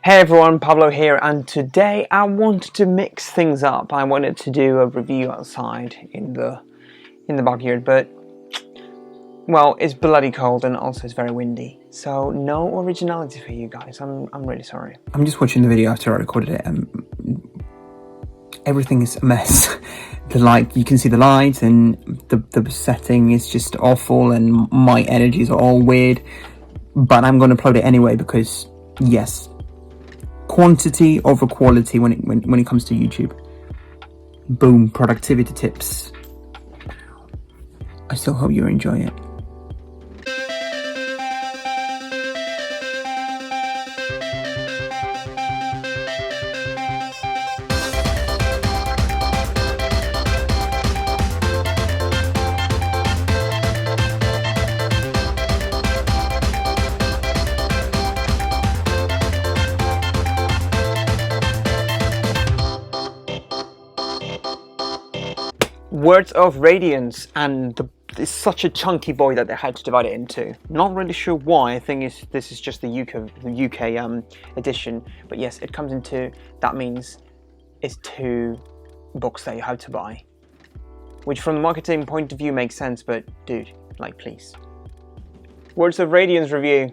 Hey everyone, Pablo here, and today I wanted to mix things up. I wanted to do a review outside in the backyard, but well, it's bloody cold and also it's very windy, so no originality for you guys. I'm really sorry. I'm just watching the video after I recorded it, and everything is a mess. You can see the light, and the setting is just awful, and my energies are all weird. But I'm going to upload it anyway because yes. Quantity over quality when it comes to YouTube. Boom, productivity tips. I still hope you enjoy it. Words of Radiance, and it's such a chunky boy that they had to divide it into. Not really sure why. I think this is just the UK edition, but yes, it comes into, that means it's 2 books that you have to buy, which from the marketing point of view makes sense, but dude, like, please. Words of Radiance review.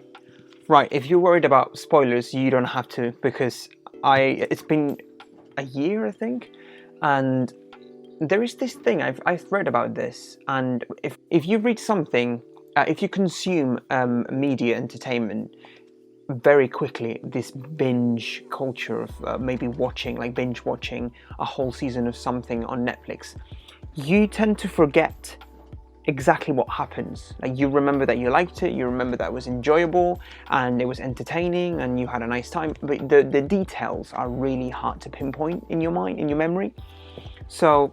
Right, if you're worried about spoilers, you don't have to, because it's been a year, I think, and there is this thing, I've read about this, and if you read something, if you consume media entertainment very quickly, this binge culture of maybe binge watching a whole season of something on Netflix, you tend to forget exactly what happens. Like, you remember that you liked it, you remember that it was enjoyable and it was entertaining and you had a nice time, but the details are really hard to pinpoint in your mind, in your memory. So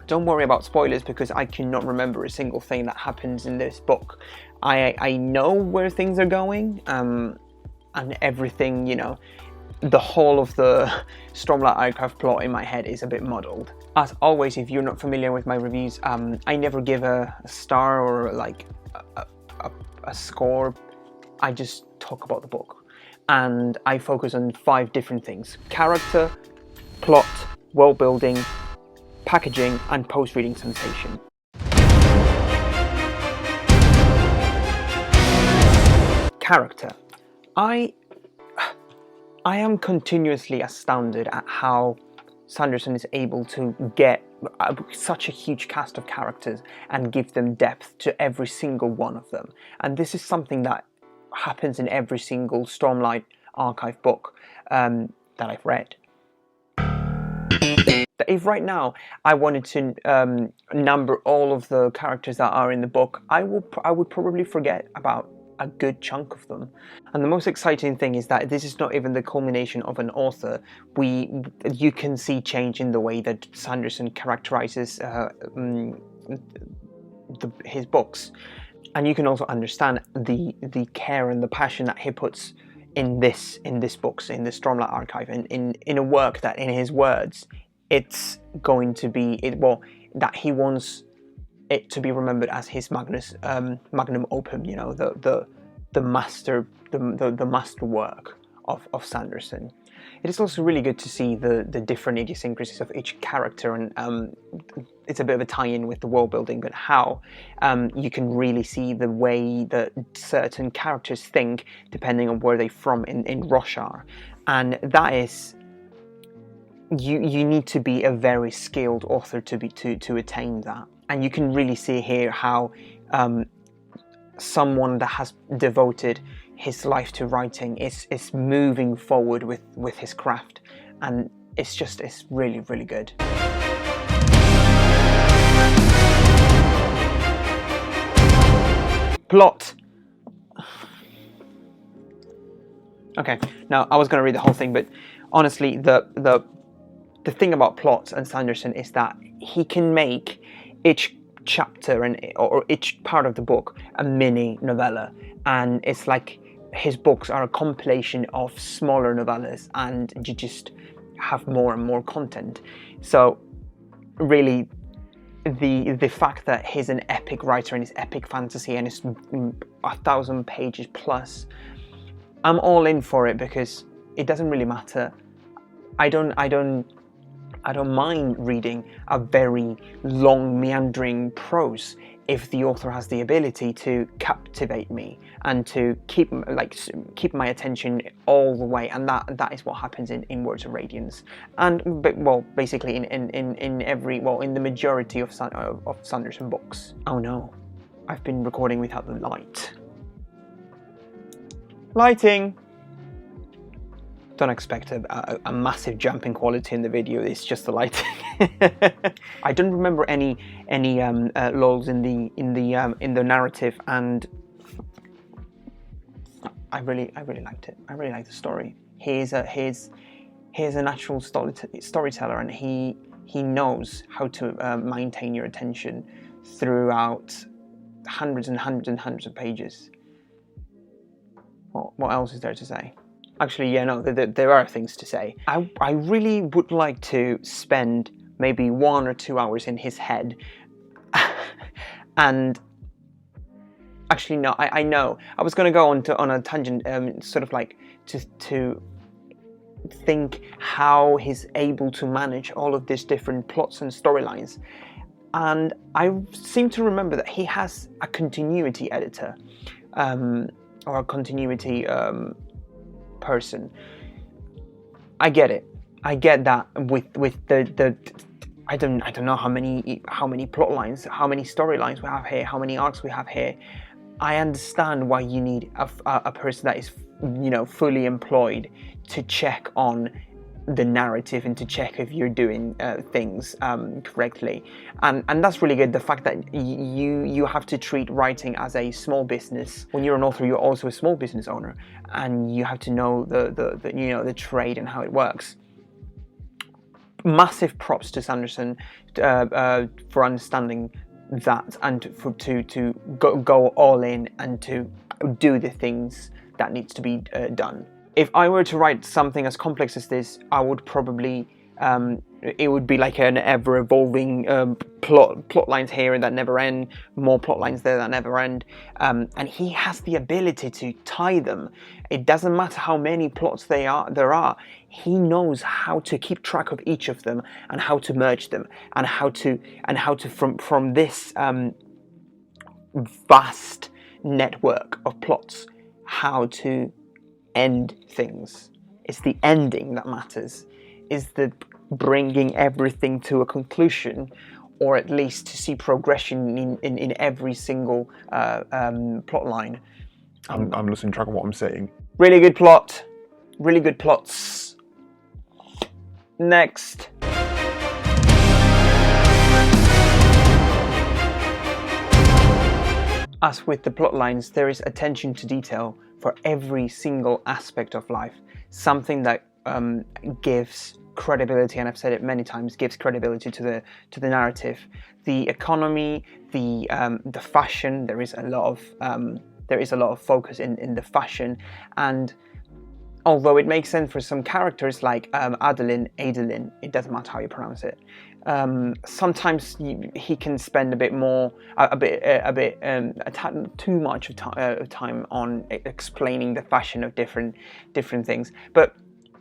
don't worry about spoilers, because I cannot remember a single thing that happens in this book. I know where things are going, and everything, you know, the whole of the Stormlight Archive plot in my head is a bit muddled. As always, if you're not familiar with my reviews, I never give a star or like a score. I just talk about the book, and I focus on 5 different things: character, plot, world building, packaging, and post-reading sensation. Character. I am continuously astounded at how Sanderson is able to get such a huge cast of characters and give them depth to every single one of them. And this is something that happens in every single Stormlight Archive book that I've read. If right now I wanted to number all of the characters that are in the book, I would probably forget about a good chunk of them. And the most exciting thing is that this is not even the culmination of an author. You can see change in the way that Sanderson characterizes his books, and you can also understand the care and the passion that he puts in this books, in the Stormlight Archive, and in a work that, in his words, it's going to be that he wants it to be remembered as his magnum opus, you know, the master work of Sanderson. It is also really good to see the different idiosyncrasies of each character, and it's a bit of a tie-in with the world building, but how you can really see the way that certain characters think depending on where they're from in Roshar, and that is. You need to be a very skilled author to attain that, and you can really see here how someone that has devoted his life to writing is moving forward with his craft, and it's really, really good. Plot. Okay, now I was going to read the whole thing, but honestly, the thing about plots and Sanderson is that he can make each chapter or each part of the book a mini novella, and it's like his books are a compilation of smaller novellas, and you just have more and more content. So really, the fact that he's an epic writer and his epic fantasy and it's 1,000 pages plus, I'm all in for it, because it doesn't really matter. I don't mind reading a very long, meandering prose if the author has the ability to captivate me and to keep my attention all the way, and that is what happens in Words of Radiance, and well, basically in the majority of Sanderson books. Oh no, I've been recording without the light. Lighting. Don't expect a massive jump in quality in the video. It's just the lighting. I don't remember any lulls in the narrative, and I really liked it. I really liked the story. He's a natural storyteller, and he knows how to maintain your attention throughout hundreds and hundreds and hundreds of pages. What else is there to say? Actually, yeah, no, there are things to say. I really would like to spend maybe 1 or 2 hours in his head. And actually, no, I know. I was going to go on a tangent, sort of like to think how he's able to manage all of these different plots and storylines. And I seem to remember that he has a continuity editor, or a continuity person. I get it. I get that with the I don't know how many plot lines, how many storylines we have here, how many arcs we have here. I understand why you need a person that is, you know, fully employed to check on the narrative and to check if you're doing things correctly, and that's really good. The fact that you have to treat writing as a small business. When you're an author, you're also a small business owner, and you have to know the trade and how it works. Massive props to Sanderson for understanding that, and to go all in and to do the things that needs to be done. If I were to write something as complex as this, I would probably, it would be like an ever-evolving plot lines here that never end, more plot lines there that never end, and he has the ability to tie them. It doesn't matter how many plots there are. He knows how to keep track of each of them and how to merge them, and how to from this vast network of plots, how to end things. It's the ending that matters. Is the bringing everything to a conclusion, or at least to see progression in every single plot line. I'm losing track of what I'm saying. Really good plot. Really good plots. Next. As with the plot lines, there is attention to detail for every single aspect of life. Something that gives credibility, and I've said it many times, gives credibility to the narrative. The economy, the fashion. There is a lot of focus in the fashion, and although it makes sense for some characters like Adeline, it doesn't matter how you pronounce it. Sometimes he can spend a bit too much of time on explaining the fashion of different things. But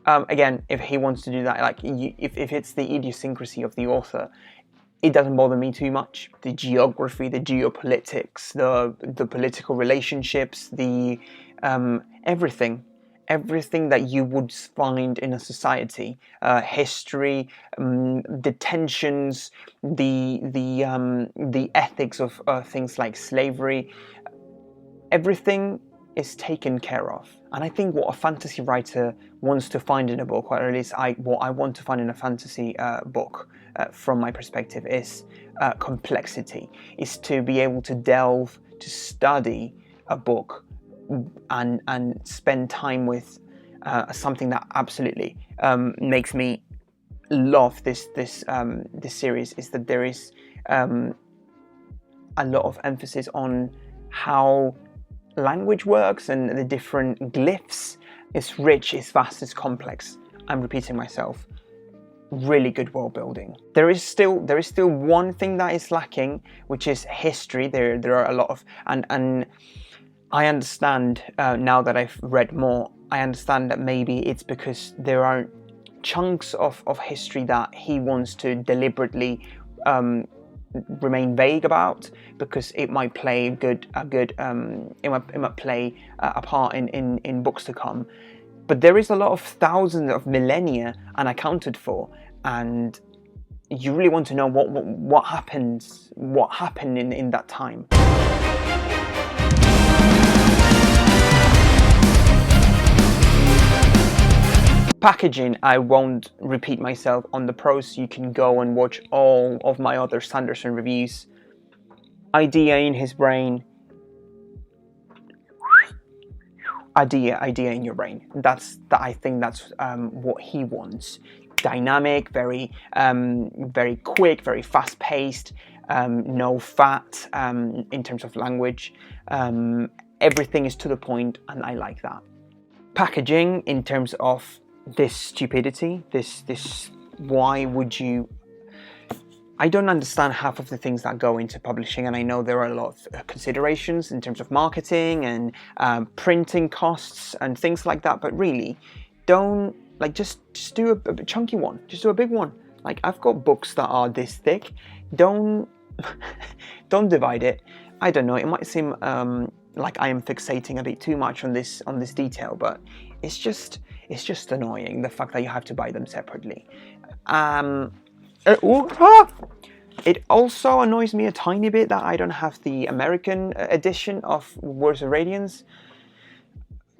again, if he wants to do that, like if it's the idiosyncrasy of the author, it doesn't bother me too much. The geography, the geopolitics, the political relationships, the everything that you would find in a society, history, the tensions, the ethics of things like slavery, everything is taken care of. And I think what a fantasy writer wants to find in a book, or at least what I want to find in a fantasy book, from my perspective, is complexity. Is to be able to delve, to study a book, and spend time with something that absolutely makes me love this series, is that there is a lot of emphasis on how language works and the different glyphs. It's rich, it's vast, it's complex. I'm repeating myself. Really good world building. There is still one thing that is lacking, which is history. There are a lot of, and I understand now that I've read more, I understand that maybe it's because there are chunks of history that he wants to deliberately remain vague about, because it might play it might play a part in books to come. But there is a lot of thousands of millennia unaccounted for, and you really want to know what happened in that time. Packaging, I won't repeat myself on the pros. You can go and watch all of my other Sanderson reviews. Idea in his brain. Idea in your brain. I think that's what he wants. Dynamic, very quick, very fast-paced. No fat in terms of language. Everything is to the point, and I like that. Packaging in terms of this stupidity, this why would you... I don't understand half of the things that go into publishing, and I know there are a lot of considerations in terms of marketing and printing costs and things like that, but really, don't, like, just do a chunky one, just do a big one. Like, I've got books that are this thick. Don't divide it. I don't know, it might seem like I am fixating a bit too much on this detail, but it's just annoying, the fact that you have to buy them separately. It also annoys me a tiny bit that I don't have the American edition of Words of Radiance,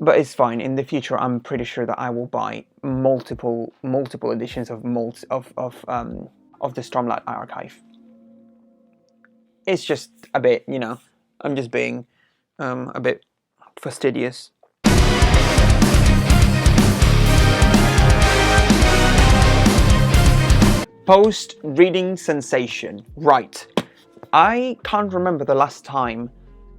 but it's fine. In the future, I'm pretty sure that I will buy multiple editions of the Stormlight Archive. It's just a bit, you know, I'm just being a bit fastidious. Post-reading sensation. Right. I can't remember the last time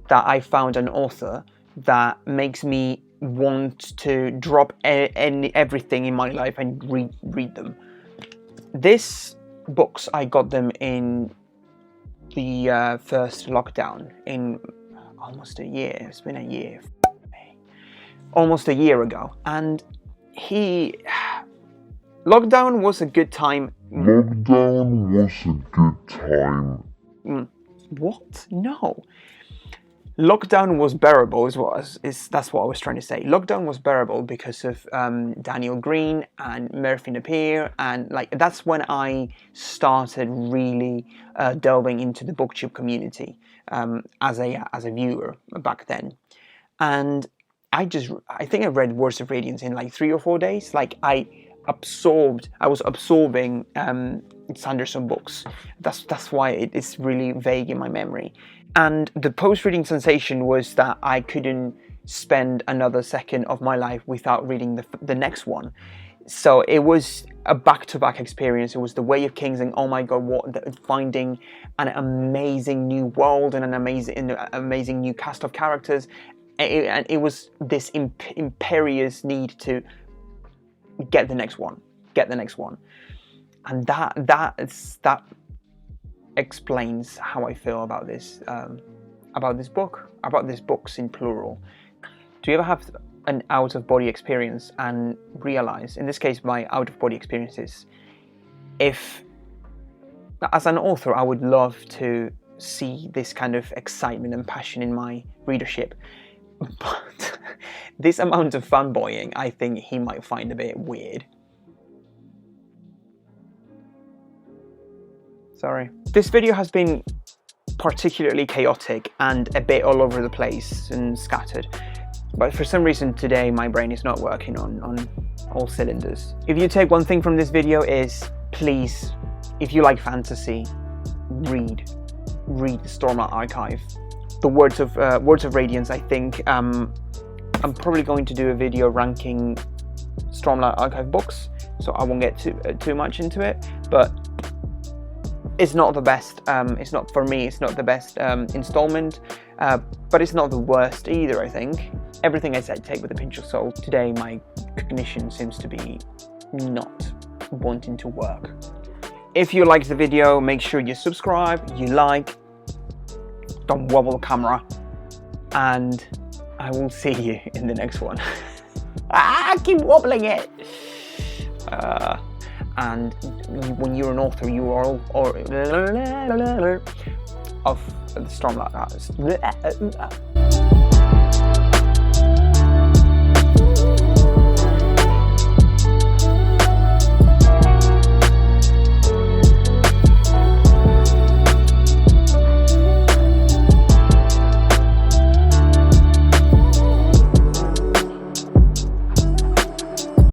that I found an author that makes me want to drop everything in my life and read them. These books, I got them in the first lockdown in almost a year. It's been a year. Almost a year ago. And lockdown was a good time. Lockdown was a good time. What? No. Lockdown was bearable, that's what I was trying to say. Lockdown was bearable because of Daniel Green and Murphy Napier, and like that's when I started really delving into the booktube community as a viewer back then. And I think I read Words of Radiance in like 3 or 4 days. Like I was absorbing Sanderson books. That's why it's really vague in my memory. And the post-reading sensation was that I couldn't spend another second of my life without reading the next one. So it was a back-to-back experience. It was The Way of Kings, and oh my god, finding an amazing new world and an amazing new cast of characters. And it was this imperious need to get the next one, and that explains how I feel about this book, about these books in plural. Do you ever have an out-of-body experience and realize, in this case my out-of-body experiences, if as an author I would love to see this kind of excitement and passion in my readership, but this amount of fanboying I think he might find a bit weird. Sorry. This video has been particularly chaotic and a bit all over the place and scattered, but for some reason today my brain is not working on all cylinders. If you take one thing from this video is, please, if you like fantasy, read the Stormlight Archive. The Words of Radiance, I think I'm probably going to do a video ranking Stormlight Archive books, so I won't get too much into it, but it's not the best, it's not, for me, it's not the best installment, but it's not the worst either, I think. Everything I said, take with a pinch of salt. Today my cognition seems to be not wanting to work. If you liked the video, make sure you subscribe, you like, don't wobble the camera, and I will see you in the next one. I keep wobbling it. And when you're an author, you are of the Stormlight Archive.